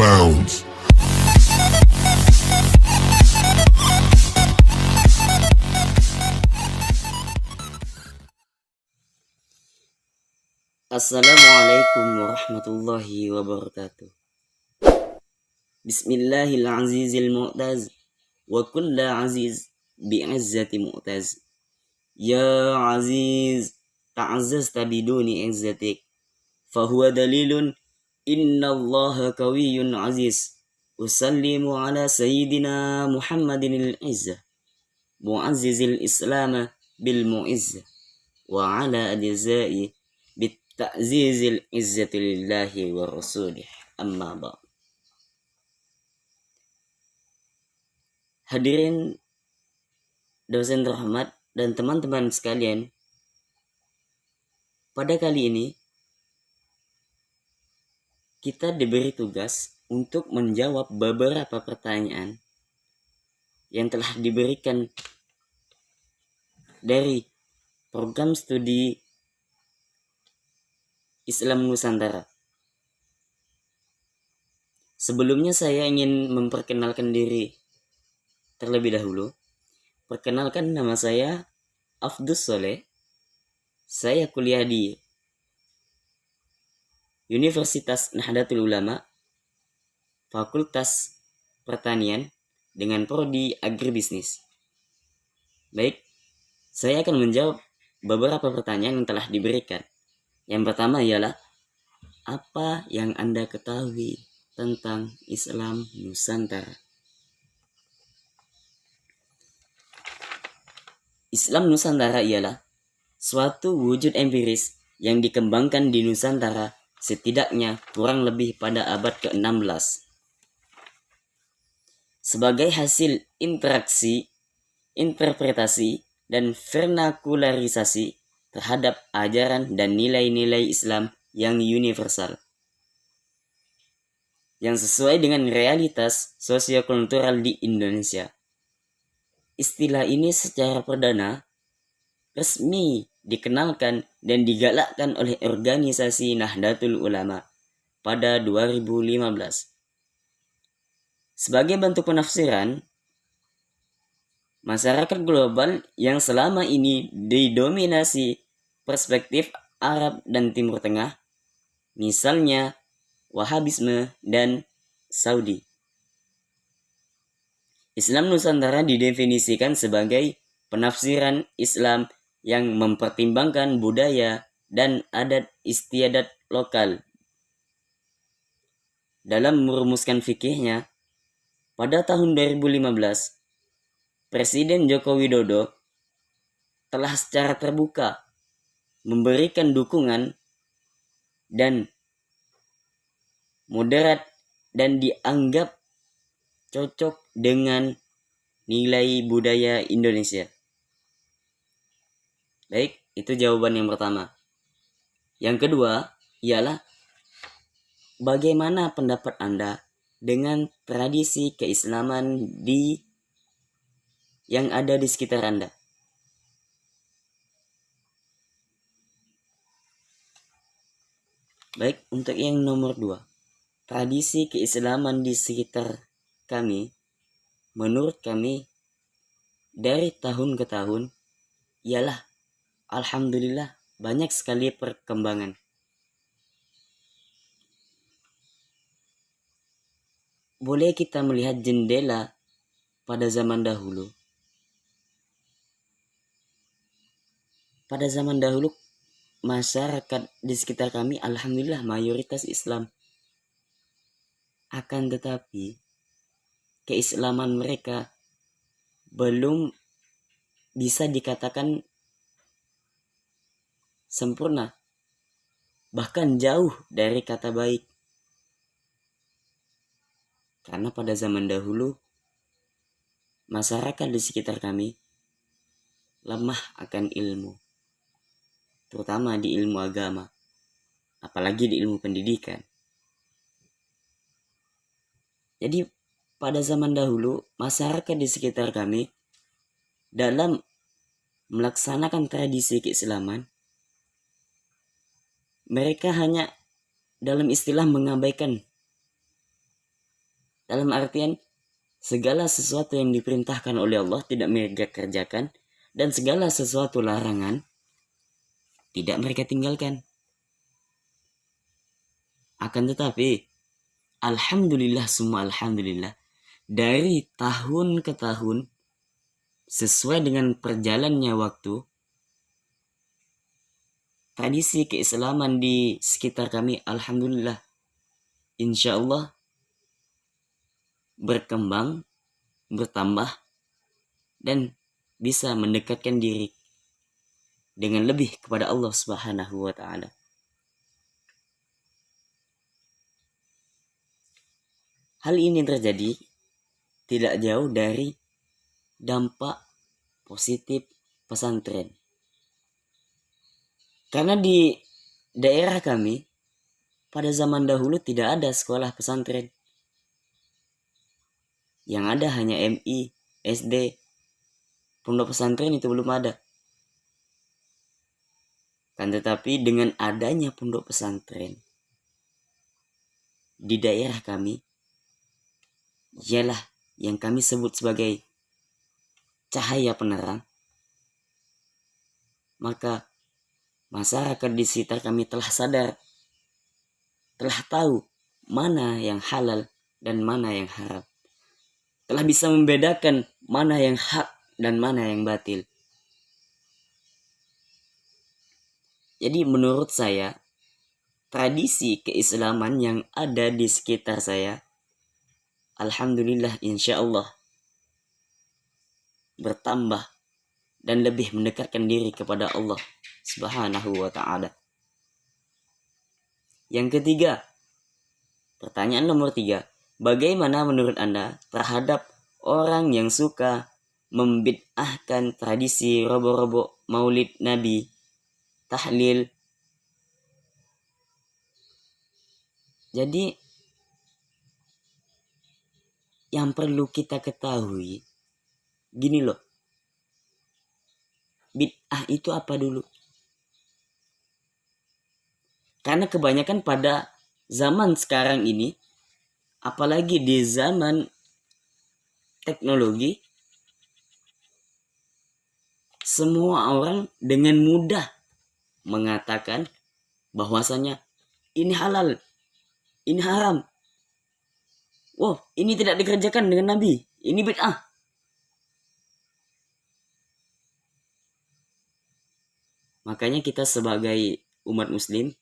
bounds. Assalamualaikum warahmatullahi wabarakatuh. Bismillahirrahmanirrahim mu'taz wa kulla aziz bi'izzati mu'taz. Ya aziz ta'azzazta biduni izzatik fahuwa dalilun inna allaha kawiyyun aziz. Usallimu ala sayyidina Muhammadin al-izzah mu'azzizil islam bil mu'izzah wa ala ajza'i ta'zizil izzati lillahi wa rasulih amma ba'd. Hadirin dosen terhormat dan teman-teman sekalian, pada kali ini kita diberi tugas untuk menjawab beberapa pertanyaan yang telah diberikan dari program studi Islam Nusantara. Sebelumnya saya ingin memperkenalkan diri terlebih dahulu. Perkenalkan, nama saya Afdus Soleh. Saya kuliah di Universitas Nahdlatul Ulama, Fakultas Pertanian dengan prodi Agribisnis. Baik, saya akan menjawab beberapa pertanyaan yang telah diberikan. Yang pertama ialah, apa yang Anda ketahui tentang Islam Nusantara? Islam Nusantara ialah suatu wujud empiris yang dikembangkan di Nusantara setidaknya kurang lebih pada abad ke-16. Sebagai hasil interaksi, interpretasi, dan vernakularisasi terhadap ajaran dan nilai-nilai Islam yang universal, yang sesuai dengan realitas sosiokultural di Indonesia. Istilah ini secara perdana resmi dikenalkan dan digalakkan oleh organisasi Nahdlatul Ulama pada 2015. Sebagai bentuk penafsiran, masyarakat global yang selama ini didominasi perspektif Arab dan Timur Tengah, misalnya Wahabisme dan Saudi. Islam Nusantara didefinisikan sebagai penafsiran Islam yang mempertimbangkan budaya dan adat istiadat lokal. Dalam merumuskan fikihnya, pada tahun 2015, Presiden Joko Widodo telah secara terbuka memberikan dukungan dan moderat dan dianggap cocok dengan nilai budaya Indonesia. Baik, itu jawaban yang pertama. Yang kedua ialah, bagaimana pendapat Anda dengan tradisi keislaman yang ada di sekitar Anda? Baik, untuk yang nomor 2, tradisi keislaman di sekitar kami, menurut kami dari tahun ke tahun ialah alhamdulillah banyak sekali perkembangan. Boleh kita melihat jendela pada zaman dahulu. Pada zaman dahulu, masyarakat di sekitar kami alhamdulillah mayoritas Islam. Akan tetapi, keislaman mereka belum bisa dikatakan sempurna, bahkan jauh dari kata baik. Karena pada zaman dahulu, masyarakat di sekitar kami lemah akan ilmu, terutama di ilmu agama, apalagi di ilmu pendidikan. Jadi pada zaman dahulu, masyarakat di sekitar kami dalam melaksanakan tradisi keislaman, mereka hanya dalam istilah mengabaikan Dalam artian segala sesuatu yang diperintahkan oleh Allah tidak mereka kerjakan, dan segala sesuatu larangan tidak mereka tinggalkan. Akan tetapi, alhamdulillah semua alhamdulillah, dari tahun ke tahun, sesuai dengan perjalannya waktu, tradisi keislaman di sekitar kami alhamdulillah insya Allah berkembang, bertambah, dan bisa mendekatkan diri dengan lebih kepada Allah Subhanahu wa taala. Hal ini terjadi tidak jauh dari dampak positif pesantren. Karena di daerah kami pada zaman dahulu tidak ada sekolah pesantren. Yang ada hanya MI, SD, pondok pesantren itu belum ada. Kan tetapi dengan adanya pondok pesantren di daerah kami, ialah yang kami sebut sebagai cahaya penerang, maka masyarakat di sekitar kami telah sadar, telah tahu mana yang halal dan mana yang haram, telah bisa membedakan mana yang hak dan mana yang batil. Jadi menurut saya, tradisi keislaman yang ada di sekitar saya, alhamdulillah insya Allah bertambah dan lebih mendekatkan diri kepada Allah Subhanahu wa ta'ala. Yang ketiga, pertanyaan nomor 3, bagaimana menurut Anda terhadap orang yang suka membid'ahkan tradisi robo-robo maulid Nabi, tahlil? Jadi yang perlu kita ketahui gini loh, bid'ah itu apa dulu? Karena kebanyakan pada zaman sekarang ini, apalagi di zaman teknologi, semua orang dengan mudah mengatakan bahwasanya ini halal, ini haram. Wow, ini tidak dikerjakan dengan Nabi, ini bid'ah. Makanya kita sebagai umat muslim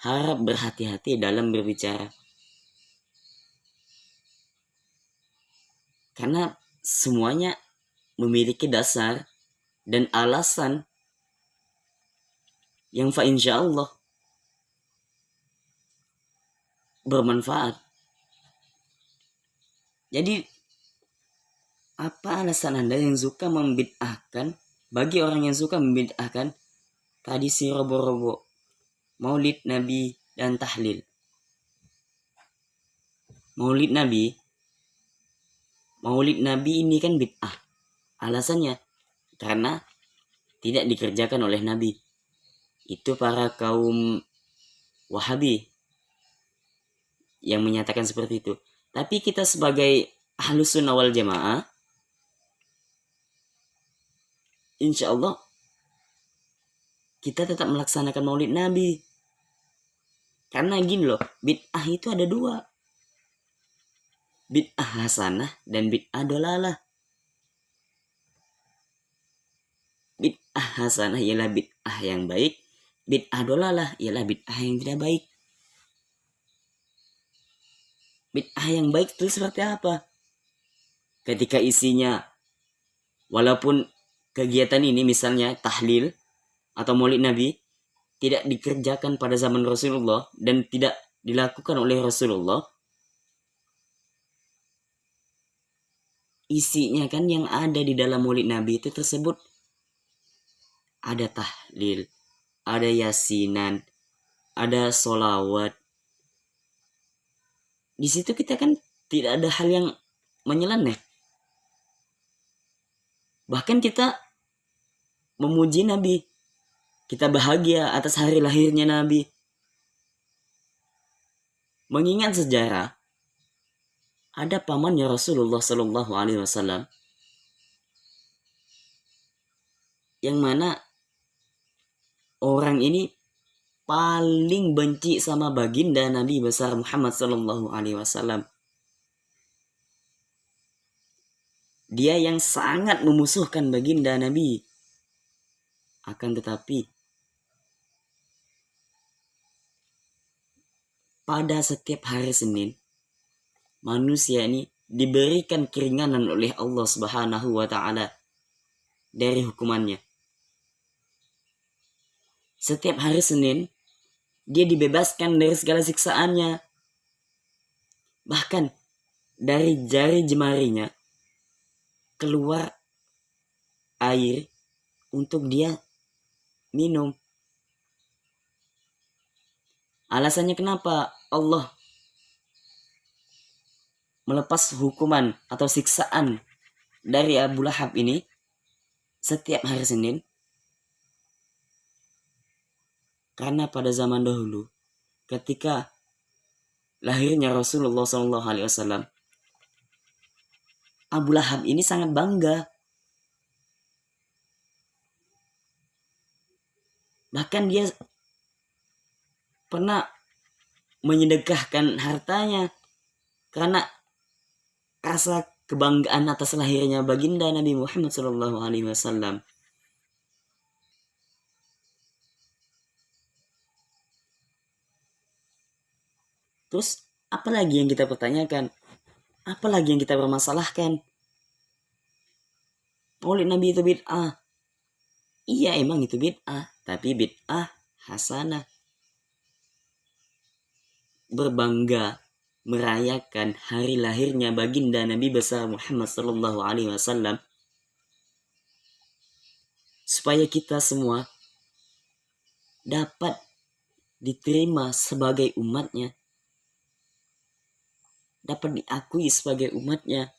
harap berhati-hati dalam berbicara. Karena semuanya memiliki dasar dan alasan yang insya Allah bermanfaat. Jadi apa alasan Anda yang suka membid'ahkan, bagi orang yang suka membid'ahkan tradisi robo-robo maulid Nabi dan tahlil? Maulid Nabi ini kan bid'ah. Alasannya karena tidak dikerjakan oleh Nabi. Itu para kaum Wahabi yang menyatakan seperti itu. Tapi kita sebagai Ahlus Sunnah wal Jamaah, insya Allah kita tetap melaksanakan maulid Nabi. Karena gini loh, bid'ah itu ada dua. Bid'ah hasanah dan bid'ah dolalah. Bid'ah hasanah ialah bid'ah yang baik, bid'ah dolalah ialah bid'ah yang tidak baik. Bid'ah yang baik itu seperti apa? Ketika isinya, walaupun kegiatan ini misalnya tahlil atau maulid Nabi tidak dikerjakan pada zaman Rasulullah dan tidak dilakukan oleh Rasulullah, isinya kan yang ada di dalam maulid Nabi itu tersebut ada tahlil, ada yasinan, ada solawat. Di situ kita kan tidak ada hal yang menyeleneh. Bahkan kita memuji Nabi, kita bahagia atas hari lahirnya Nabi. Mengingat sejarah, ada pamannya Rasulullah Shallallahu Alaihi Wasallam yang mana orang ini paling benci sama baginda Nabi besar Muhammad Shallallahu Alaihi Wasallam. Dia yang sangat memusuhkan baginda Nabi. Akan tetapi pada setiap hari Senin, manusia ini diberikan keringanan oleh Allah Subhanahu wa taala dari hukumannya. Setiap hari Senin, dia dibebaskan dari segala siksaannya. Bahkan dari jari jemarinya keluar air untuk dia minum. Alasannya kenapa Allah melepas hukuman atau siksaan dari Abu Lahab ini setiap hari Senin? Karena pada zaman dahulu ketika lahirnya Rasulullah SAW, Abu Lahab ini sangat bangga. Bahkan dia pernah menyedekahkan hartanya karena rasa kebanggaan atas lahirnya baginda Nabi Muhammad SAW. Terus apalagi yang kita pertanyakan? Apalagi yang kita permasalahkan? Maulid Nabi itu bid'ah. Iya, emang itu bid'ah, tapi bid'ah hasanah. Berbangga merayakan hari lahirnya baginda Nabi besar Muhammad Sallallahu Alaihi Wasallam supaya kita semua dapat diterima sebagai umatnya, dapat diakui sebagai umatnya.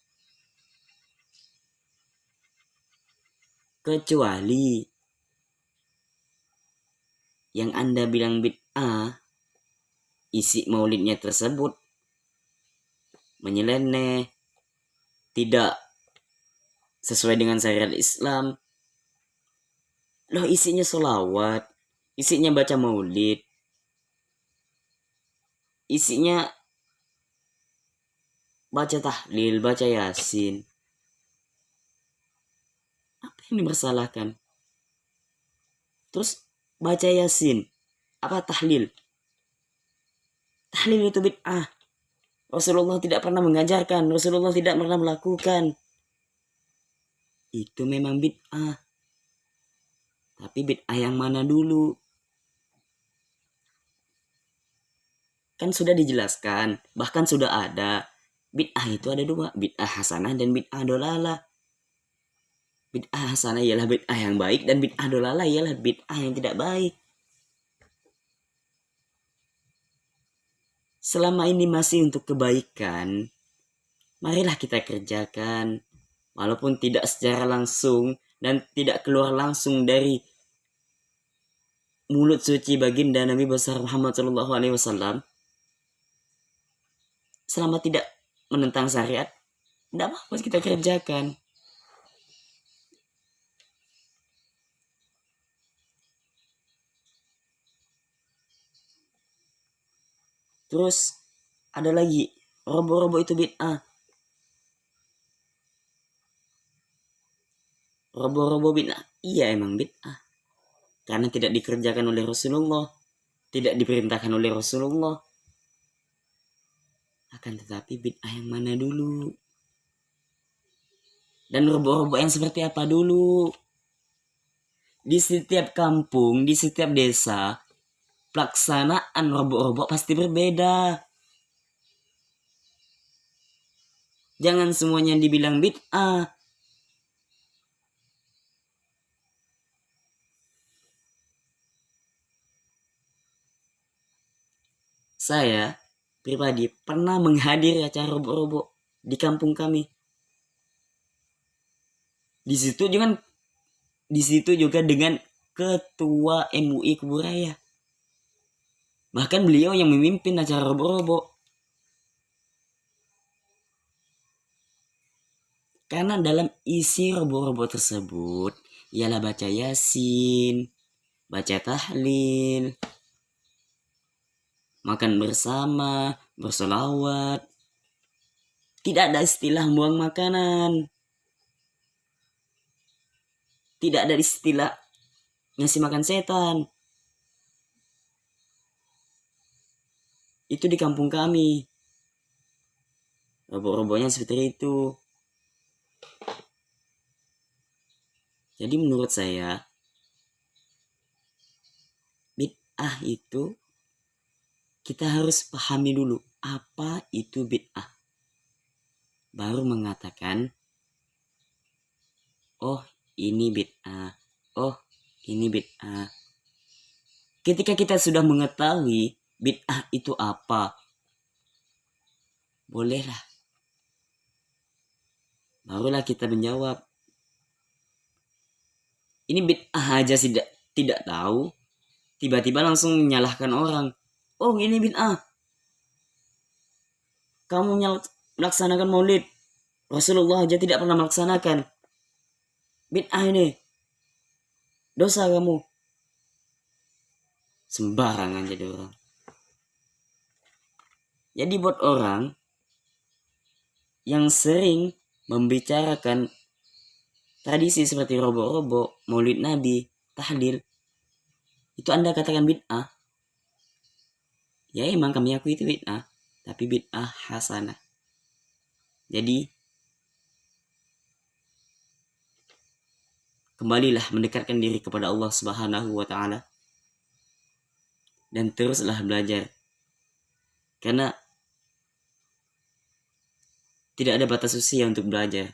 Kecuali yang Anda bilang bid'ah, isi maulidnya tersebut menyeleneh, tidak sesuai dengan syariat Islam. Loh, isinya sholawat, isinya baca maulid, isinya baca tahlil, baca yasin. Apa yang dipersalahkan? Terus baca yasin, apa tahlil? Tahlil itu bid'ah. Rasulullah tidak pernah mengajarkan, Rasulullah tidak pernah melakukan. Itu memang bid'ah. Tapi bid'ah yang mana dulu? Kan sudah dijelaskan, bahkan sudah ada. Bid'ah itu ada dua, bid'ah hasanah dan bid'ah dolalah. Bid'ah hasanah ialah bid'ah yang baik dan bid'ah dolalah ialah bid'ah yang tidak baik. Selama ini masih untuk kebaikan, marilah kita kerjakan. Walaupun tidak secara langsung dan tidak keluar langsung dari mulut suci baginda Nabi besar Muhammad SAW, selama tidak menentang syariat, tidak apa-apa kita kerjakan. Terus ada lagi, robo-robo itu bid'ah. Robo-robo bid'ah, iya emang bid'ah. Karena tidak dikerjakan oleh Rasulullah, tidak diperintahkan oleh Rasulullah. Akan tetapi bid'ah yang mana dulu? Dan robo-robo yang seperti apa dulu? Di setiap kampung, di setiap desa, pelaksanaan robo-robo pasti berbeda. Jangan semuanya dibilang bid'ah. Saya pribadi pernah menghadiri acara robo-robo di kampung kami. Di situ juga dengan ketua MUI Kuburaya. Bahkan beliau yang memimpin acara robo-robo. Karena dalam isi robot-robot tersebut ialah baca Yasin, baca tahlil, makan bersama, bersolawat. Tidak ada istilah buang makanan. Tidak ada istilah ngasih makan setan. Itu di kampung kami. Robot-robotnya seperti itu. Jadi menurut saya, bid'ah itu kita harus pahami dulu apa itu bid'ah. Baru mengatakan, oh ini bid'ah, oh ini bid'ah. Ketika kita sudah mengetahui bid'ah itu apa, bolehlah. Barulah kita menjawab. Ini bid'ah aja tidak tahu, tiba-tiba langsung menyalahkan orang. Oh ini bid'ah. Kamu melaksanakan maulid, Rasulullah aja tidak pernah melaksanakan. Bid'ah ini. Dosa kamu. Sembarangan jadi orang. Jadi buat orang yang sering membicarakan tradisi seperti robo-robo, maulid nabi, tahlil, itu Anda katakan bid'ah. Ya emang kami akui itu bid'ah, tapi bid'ah hasanah. Jadi kembalilah mendekatkan diri kepada Allah Subhanahu wa Ta'ala dan teruslah belajar, karena tidak ada batas usia untuk belajar.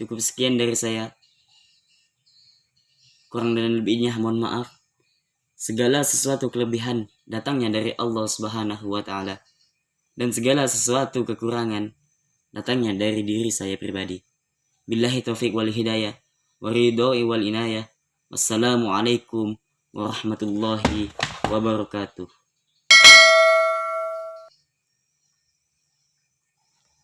Cukup sekian dari saya. Kurang dan lebihnya mohon maaf. Segala sesuatu kelebihan datangnya dari Allah Subhanahu wa Ta'ala, dan segala sesuatu kekurangan datangnya dari diri saya pribadi. Billahi taufiq wal hidayah, waridhoi wal inayah. Wassalamualaikum warahmatullahi wabarakatuh.